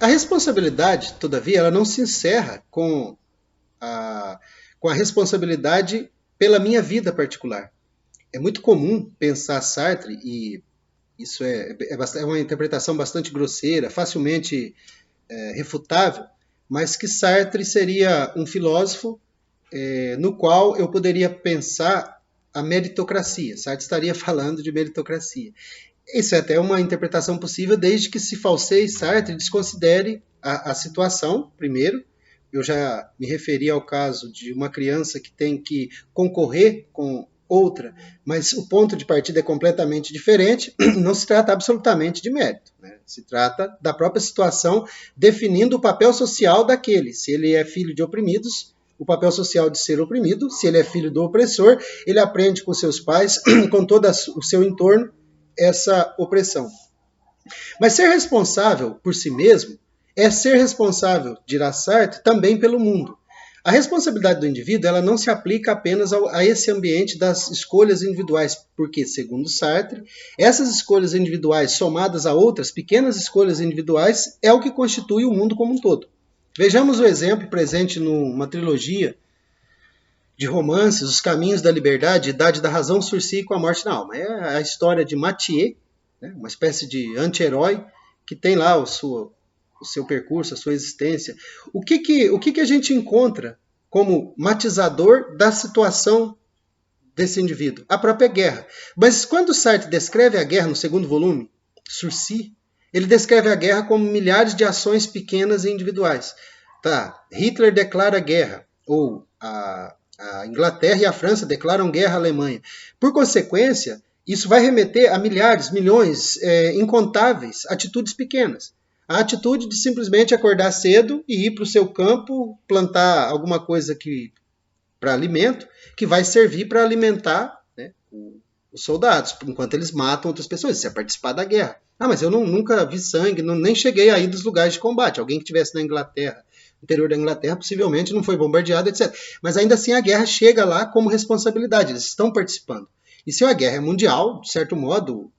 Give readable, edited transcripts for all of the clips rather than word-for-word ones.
A responsabilidade, todavia, ela não se encerra a, com a responsabilidade pela minha vida particular. É muito comum pensar Sartre, e isso é uma interpretação bastante grosseira, facilmente refutável, mas que Sartre seria um filósofo no qual eu poderia pensar a meritocracia. Sartre estaria falando de meritocracia. Isso é até uma interpretação possível, desde que se falseie Sartre desconsidere a situação, primeiro. Eu já me referi ao caso de uma criança que tem que concorrer com outra, mas o ponto de partida é completamente diferente. Não se trata absolutamente de mérito, né? Se trata da própria situação definindo o papel social daquele. Se ele é filho de oprimidos, o papel social de ser oprimido. Se ele é filho do opressor, ele aprende com seus pais, com todo o seu entorno, essa opressão. Mas ser responsável por si mesmo é ser responsável, dirá Sartre, também pelo mundo. A responsabilidade do indivíduo ela não se aplica apenas a esse ambiente das escolhas individuais, porque, segundo Sartre, essas escolhas individuais somadas a outras pequenas escolhas individuais é o que constitui o mundo como um todo. Vejamos o exemplo presente numa trilogia de romances, Os Caminhos da Liberdade, Idade da Razão, Sursi com a Morte na Alma. É a história de Mathieu, né, uma espécie de anti-herói que tem lá o seu percurso, a sua existência. O que a gente encontra como matizador da situação desse indivíduo? A própria guerra. Mas quando Sartre descreve a guerra no segundo volume, Sursi, ele descreve a guerra como milhares de ações pequenas e individuais. Tá, Hitler declara guerra, ou a Inglaterra e a França declaram guerra à Alemanha. Por consequência, isso vai remeter a milhares, milhões, incontáveis atitudes pequenas. A atitude de simplesmente acordar cedo e ir para o seu campo, plantar alguma coisa para alimento, que vai servir para alimentar, né, os soldados, enquanto eles matam outras pessoas. Isso é participar da guerra. Ah, mas eu nunca vi sangue, nem cheguei aí dos lugares de combate. Alguém que estivesse na Inglaterra, no interior da Inglaterra, possivelmente não foi bombardeado, etc. Mas ainda assim a guerra chega lá como responsabilidade, eles estão participando. E se a guerra é mundial, de certo modo,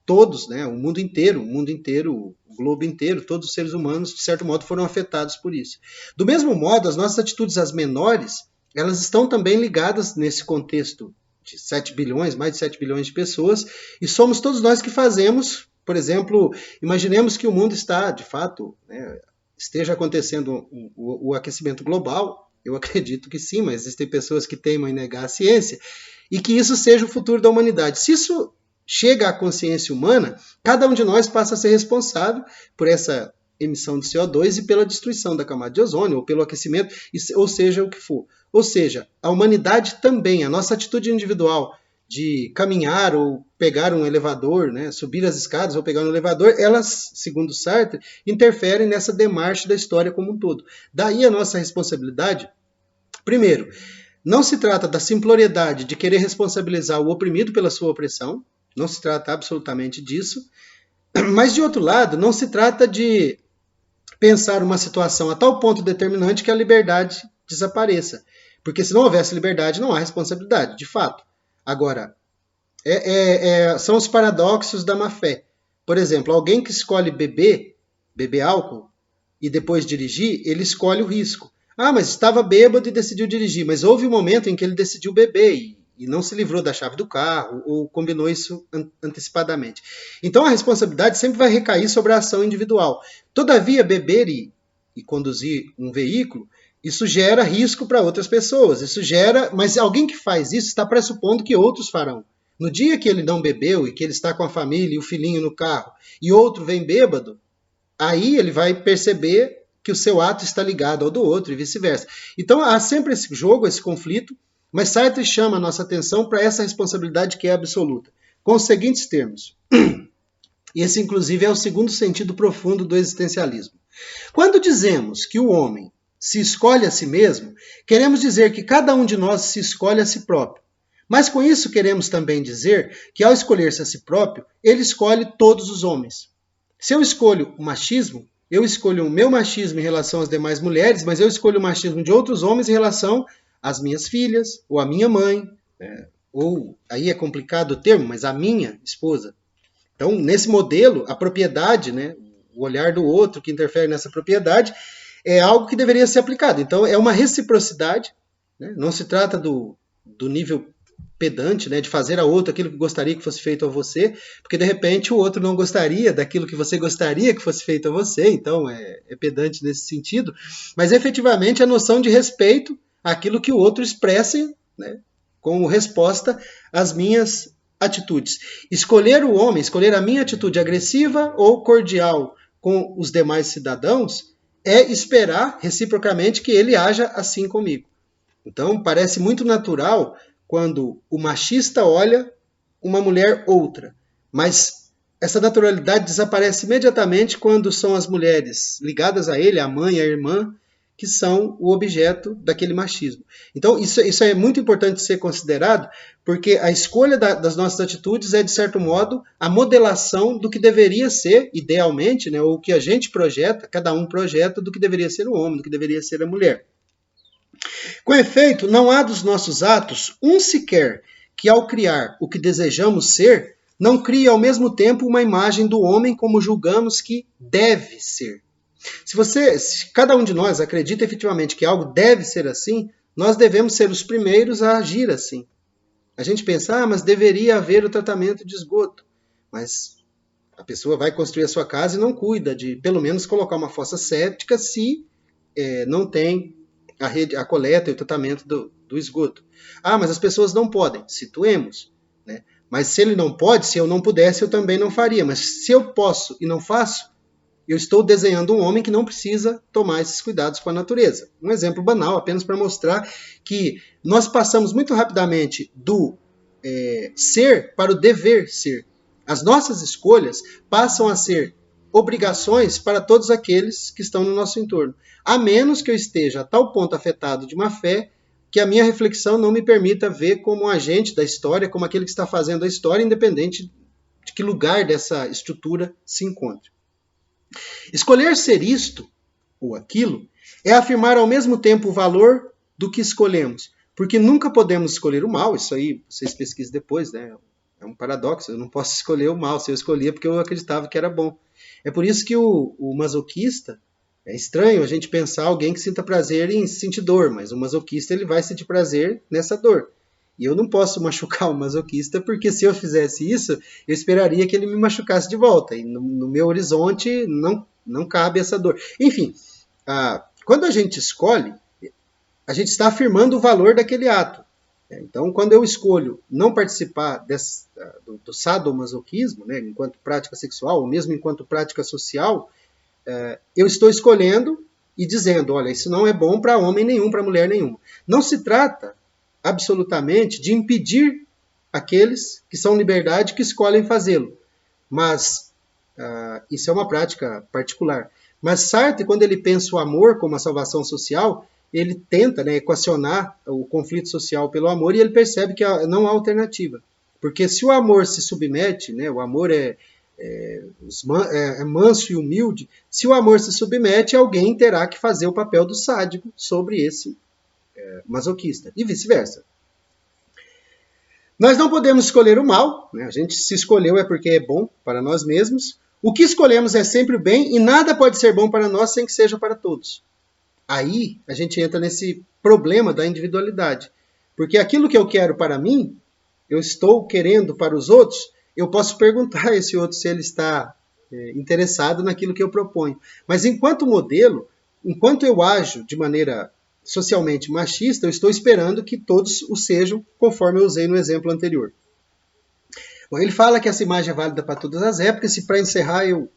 todos, né, o mundo inteiro, o globo inteiro, todos os seres humanos, de certo modo, foram afetados por isso. Do mesmo modo, as nossas atitudes, as menores, elas estão também ligadas nesse contexto de 7 bilhões, mais de 7 bilhões de pessoas, e somos todos nós que fazemos, por exemplo, imaginemos que o mundo está, de fato, né, esteja acontecendo o aquecimento global, eu acredito que sim, mas existem pessoas que teimam em negar a ciência, e que isso seja o futuro da humanidade. Se isso chega à consciência humana, cada um de nós passa a ser responsável por essa emissão de CO2 e pela destruição da camada de ozônio, ou pelo aquecimento, ou seja, o que for. Ou seja, a humanidade também, a nossa atitude individual de caminhar ou pegar um elevador, né, subir as escadas ou pegar um elevador, elas, segundo Sartre, interferem nessa demarche da história como um todo. Daí a nossa responsabilidade, primeiro, não se trata da simploriedade de querer responsabilizar o oprimido pela sua opressão, não se trata absolutamente disso, mas de outro lado, não se trata de pensar uma situação a tal ponto determinante que a liberdade desapareça. Porque se não houvesse liberdade, não há responsabilidade, de fato. Agora, são os paradoxos da má-fé. Por exemplo, alguém que escolhe beber álcool, e depois dirigir, ele escolhe o risco. Ah, mas estava bêbado e decidiu dirigir, mas houve um momento em que ele decidiu beber e não se livrou da chave do carro ou combinou isso antecipadamente. Então a responsabilidade sempre vai recair sobre a ação individual. Todavia, beber e conduzir um veículo, isso gera risco para outras pessoas. Isso gera, mas alguém que faz isso está pressupondo que outros farão. No dia que ele não bebeu e que ele está com a família e o filhinho no carro e outro vem bêbado, aí ele vai perceber que o seu ato está ligado ao do outro e vice-versa. Então há sempre esse jogo, esse conflito, mas Sartre chama a nossa atenção para essa responsabilidade que é absoluta, com os seguintes termos. E esse, inclusive, é o segundo sentido profundo do existencialismo. Quando dizemos que o homem se escolhe a si mesmo, queremos dizer que cada um de nós se escolhe a si próprio. Mas com isso queremos também dizer que ao escolher-se a si próprio, ele escolhe todos os homens. Se eu escolho o machismo, eu escolho o meu machismo em relação às demais mulheres, mas eu escolho o machismo de outros homens em relação às minhas filhas, ou à minha mãe, né? Ou, aí é complicado o termo, mas a minha esposa. Então, nesse modelo, a propriedade, né, o olhar do outro que interfere nessa propriedade, é algo que deveria ser aplicado. Então, é uma reciprocidade, né? Não se trata do nível pedante, né, de fazer a outro aquilo que gostaria que fosse feito a você, porque de repente o outro não gostaria daquilo que você gostaria que fosse feito a você, então é pedante nesse sentido, mas efetivamente a noção de respeito àquilo que o outro expressa, né, como resposta às minhas atitudes. Escolher o homem, escolher a minha atitude agressiva ou cordial com os demais cidadãos, é esperar reciprocamente que ele haja assim comigo. Então, parece muito natural quando o machista olha uma mulher outra, mas essa naturalidade desaparece imediatamente quando são as mulheres ligadas a ele, a mãe, a irmã, que são o objeto daquele machismo. Então, isso é muito importante ser considerado, porque a escolha das nossas atitudes é, de certo modo, a modelação do que deveria ser, idealmente, né, ou o que a gente projeta, cada um projeta, do que deveria ser o homem, do que deveria ser a mulher. Com efeito, não há dos nossos atos um sequer que, ao criar o que desejamos ser, não crie ao mesmo tempo uma imagem do homem como julgamos que deve ser. Se cada um de nós acredita efetivamente que algo deve ser assim, nós devemos ser os primeiros a agir assim. A gente pensa, mas deveria haver o tratamento de esgoto. Mas a pessoa vai construir a sua casa e não cuida de, pelo menos, colocar uma fossa séptica se não tem a coleta e o tratamento do esgoto. Mas as pessoas não podem. Situemos. Né? Mas se ele não pode, se eu não pudesse, eu também não faria. Mas se eu posso e não faço, eu estou desenhando um homem que não precisa tomar esses cuidados com a natureza. Um exemplo banal, apenas para mostrar que nós passamos muito rapidamente do ser para o dever ser. As nossas escolhas passam a ser obrigações para todos aqueles que estão no nosso entorno, a menos que eu esteja a tal ponto afetado de má fé que a minha reflexão não me permita ver como um agente da história, como aquele que está fazendo a história, independente de que lugar dessa estrutura se encontre. Escolher ser isto ou aquilo é afirmar ao mesmo tempo o valor do que escolhemos, porque nunca podemos escolher o mal, isso aí vocês pesquisem depois, né? É um paradoxo, eu não posso escolher o mal, se eu escolhia porque eu acreditava que era bom. É por isso que o masoquista, é estranho a gente pensar alguém que sinta prazer em sentir dor, mas o masoquista ele vai sentir prazer nessa dor. E eu não posso machucar o masoquista, porque se eu fizesse isso, eu esperaria que ele me machucasse de volta. E no meu horizonte não cabe essa dor. Enfim, quando a gente escolhe, a gente está afirmando o valor daquele ato. Então, quando eu escolho não participar do sadomasoquismo, né, enquanto prática sexual, ou mesmo enquanto prática social, eu estou escolhendo e dizendo, olha, isso não é bom para homem nenhum, para mulher nenhuma. Não se trata absolutamente de impedir aqueles que são liberdade que escolhem fazê-lo. Mas isso é uma prática particular. Mas Sartre, quando ele pensa o amor como a salvação social, ele tenta, né, equacionar o conflito social pelo amor e ele percebe que não há alternativa. Porque se o amor se submete, né, o amor é manso e humilde, se o amor se submete, alguém terá que fazer o papel do sádico sobre esse masoquista, e vice-versa. Nós não podemos escolher o mal, né? A gente se escolheu é porque é bom para nós mesmos. O que escolhemos é sempre o bem e nada pode ser bom para nós sem que seja para todos. Aí a gente entra nesse problema da individualidade. Porque aquilo que eu quero para mim, eu estou querendo para os outros, eu posso perguntar a esse outro se ele está interessado naquilo que eu proponho. Mas enquanto modelo, enquanto eu ajo de maneira socialmente machista, eu estou esperando que todos o sejam, conforme eu usei no exemplo anterior. Bom, ele fala que essa imagem é válida para todas as épocas, e para encerrar eu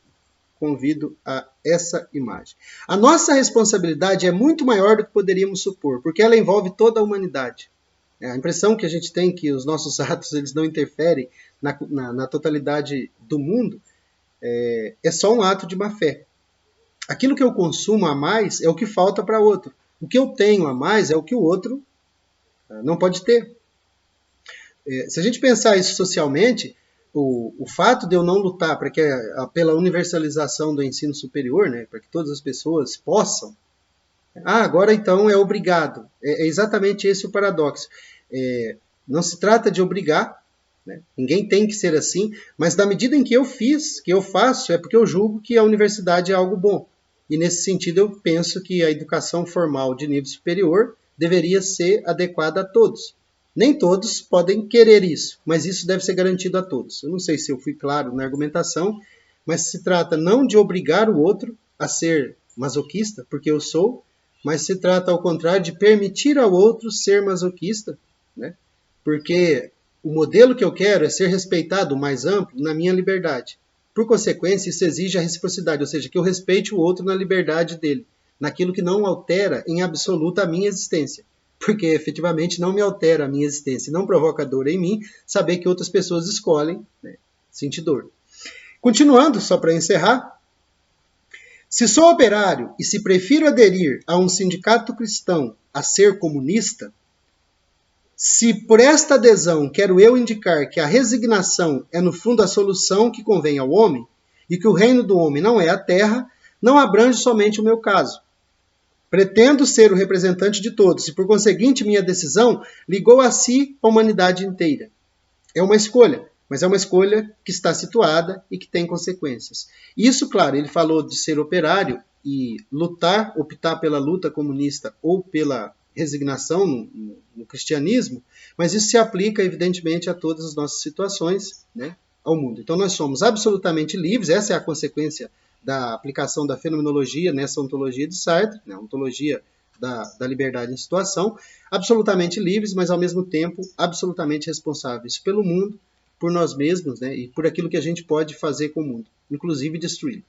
convido a essa imagem. A nossa responsabilidade é muito maior do que poderíamos supor, porque ela envolve toda a humanidade. A impressão que a gente tem que os nossos atos eles não interferem na totalidade do mundo é só um ato de má fé. Aquilo que eu consumo a mais é o que falta para outro. O que eu tenho a mais é o que o outro não pode ter. Se a gente pensar isso socialmente, o fato de eu não lutar pela universalização do ensino superior, né, para que todas as pessoas possam, agora então é obrigado. É exatamente esse o paradoxo. Não se trata de obrigar, né? Ninguém tem que ser assim, mas na medida em que eu fiz, que eu faço, é porque eu julgo que a universidade é algo bom. E nesse sentido eu penso que a educação formal de nível superior deveria ser adequada a todos. Nem todos podem querer isso, mas isso deve ser garantido a todos. Eu não sei se eu fui claro na argumentação, mas se trata não de obrigar o outro a ser masoquista, porque eu sou, mas se trata, ao contrário, de permitir ao outro ser masoquista, né? Porque o modelo que eu quero é ser respeitado o mais amplo na minha liberdade. Por consequência, isso exige a reciprocidade, ou seja, que eu respeite o outro na liberdade dele, naquilo que não altera em absoluto a minha existência. Porque efetivamente não me altera a minha existência, não provoca dor em mim saber que outras pessoas escolhem, né, sentir dor. Continuando, só para encerrar, se sou operário e se prefiro aderir a um sindicato cristão a ser comunista, se por esta adesão quero eu indicar que a resignação é no fundo a solução que convém ao homem, e que o reino do homem não é a terra, não abrange somente o meu caso. Pretendo ser o representante de todos, e por conseguinte minha decisão ligou a si a humanidade inteira. É uma escolha, mas é uma escolha que está situada e que tem consequências. Isso, claro, ele falou de ser operário e lutar, optar pela luta comunista ou pela resignação no cristianismo, mas isso se aplica, evidentemente, a todas as nossas situações, né, ao mundo. Então, nós somos absolutamente livres, essa é a consequência da aplicação da fenomenologia nessa ontologia de Sartre, né, a ontologia da liberdade em situação, absolutamente livres, mas ao mesmo tempo absolutamente responsáveis pelo mundo, por nós mesmos, né, e por aquilo que a gente pode fazer com o mundo, inclusive destruí-lo.